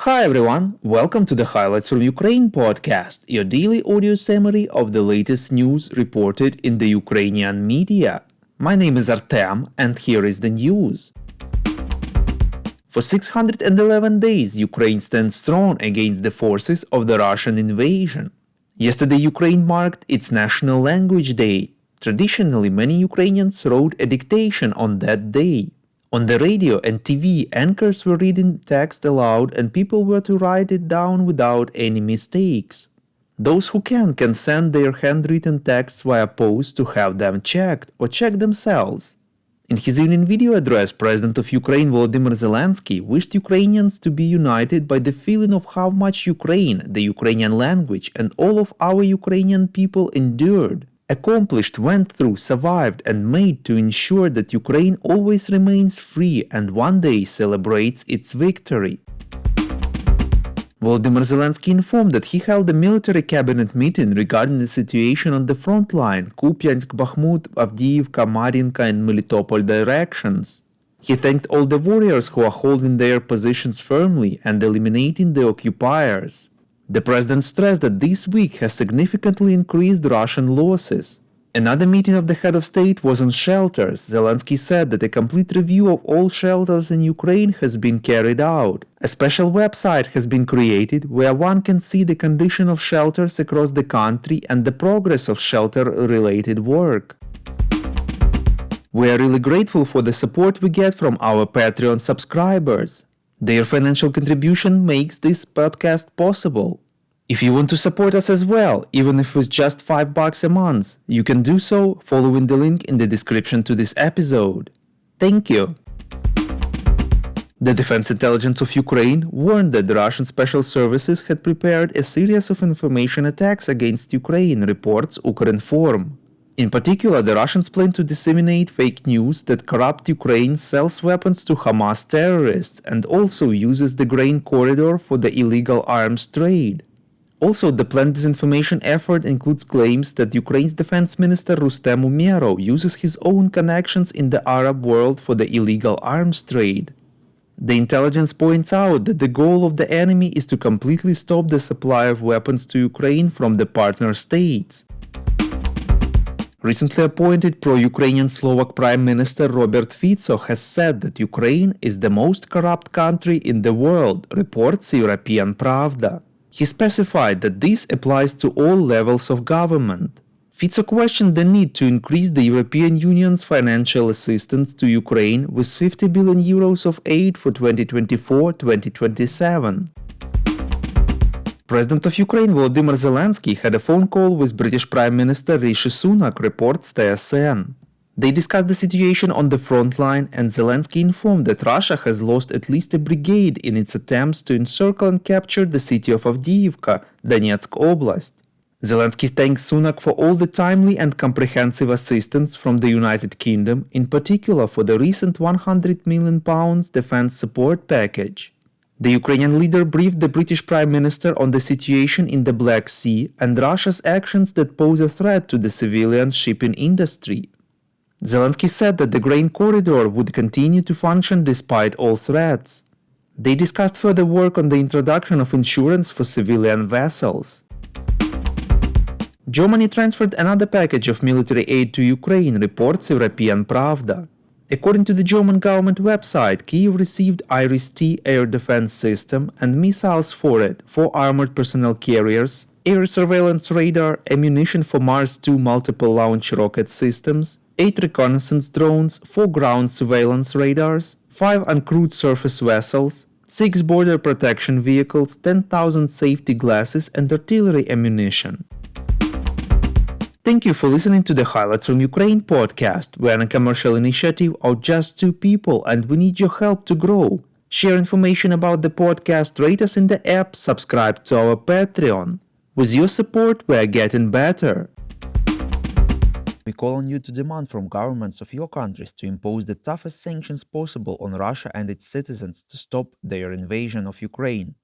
Hi everyone, welcome to the Highlights from Ukraine podcast, your daily audio summary of the latest news reported in the Ukrainian media. My name is Artem, and here is the news. For 611 days, Ukraine stands strong against the forces of the Russian invasion. Yesterday, Ukraine marked its National Language Day. Traditionally, many Ukrainians wrote a dictation on that day. On the radio and TV, anchors were reading text aloud and people were to write it down without any mistakes. Those who can send their handwritten texts via post to have them checked or check themselves. In his evening video address, President of Ukraine Volodymyr Zelensky wished Ukrainians to be united by the feeling of how much Ukraine, the Ukrainian language, and all of our Ukrainian people endured, accomplished, went through, survived, and made to ensure that Ukraine always remains free and one day celebrates its victory. Volodymyr Zelensky informed that he held a military cabinet meeting regarding the situation on the front line, Kupiansk, Bakhmut, Avdiivka, Marinka, and Melitopol directions. He thanked all the warriors who are holding their positions firmly and eliminating the occupiers. The president stressed that this week has significantly increased Russian losses. Another meeting of the head of state was on shelters. Zelensky said that a complete review of all shelters in Ukraine has been carried out. A special website has been created where one can see the condition of shelters across the country and the progress of shelter-related work. We are really grateful for the support we get from our Patreon subscribers. Their financial contribution makes this podcast possible. If you want to support us as well, even if it's just $5 a month, you can do so following the link in the description to this episode. Thank you. The Defense Intelligence of Ukraine warned that the Russian special services had prepared a series of information attacks against Ukraine, reports Ukrinform. In particular, the Russians plan to disseminate fake news that corrupt Ukraine sells weapons to Hamas terrorists and also uses the grain corridor for the illegal arms trade. Also, the planned disinformation effort includes claims that Ukraine's defense minister Rustem Umerov uses his own connections in the Arab world for the illegal arms trade. The intelligence points out that the goal of the enemy is to completely stop the supply of weapons to Ukraine from the partner states. Recently appointed pro-Ukrainian Slovak Prime Minister Robert Fico has said that Ukraine is the most corrupt country in the world, reports European Pravda. He specified that this applies to all levels of government. Fico questioned the need to increase the European Union's financial assistance to Ukraine with 50 billion euros of aid for 2024-2027. President of Ukraine Volodymyr Zelensky had a phone call with British Prime Minister Rishi Sunak, reports TSN. They discussed the situation on the front line, and Zelensky informed that Russia has lost at least a brigade in its attempts to encircle and capture the city of Avdiivka, Donetsk Oblast. Zelensky thanked Sunak for all the timely and comprehensive assistance from the United Kingdom, in particular for the recent £100 million defense support package. The Ukrainian leader briefed the British Prime Minister on the situation in the Black Sea and Russia's actions that pose a threat to the civilian shipping industry. Zelensky said that the grain corridor would continue to function despite all threats. They discussed further work on the introduction of insurance for civilian vessels. Germany transferred another package of military aid to Ukraine, reports European Pravda. According to the German government website, Kyiv received Iris-T air defense system and missiles for it, 4 armored personnel carriers, air surveillance radar, ammunition for Mars 2 multiple launch rocket systems, 8 reconnaissance drones, 4 ground surveillance radars, 5 uncrewed surface vessels, 6 border protection vehicles, 10,000 safety glasses, and artillery ammunition. Thank you for listening to the Highlights from Ukraine podcast. We're a commercial initiative of just 2 people and we need your help to grow. Share information about the podcast, rate us in the app, subscribe to our Patreon. With your support, we're getting better. We call on you to demand from governments of your countries to impose the toughest sanctions possible on Russia and its citizens to stop their invasion of Ukraine.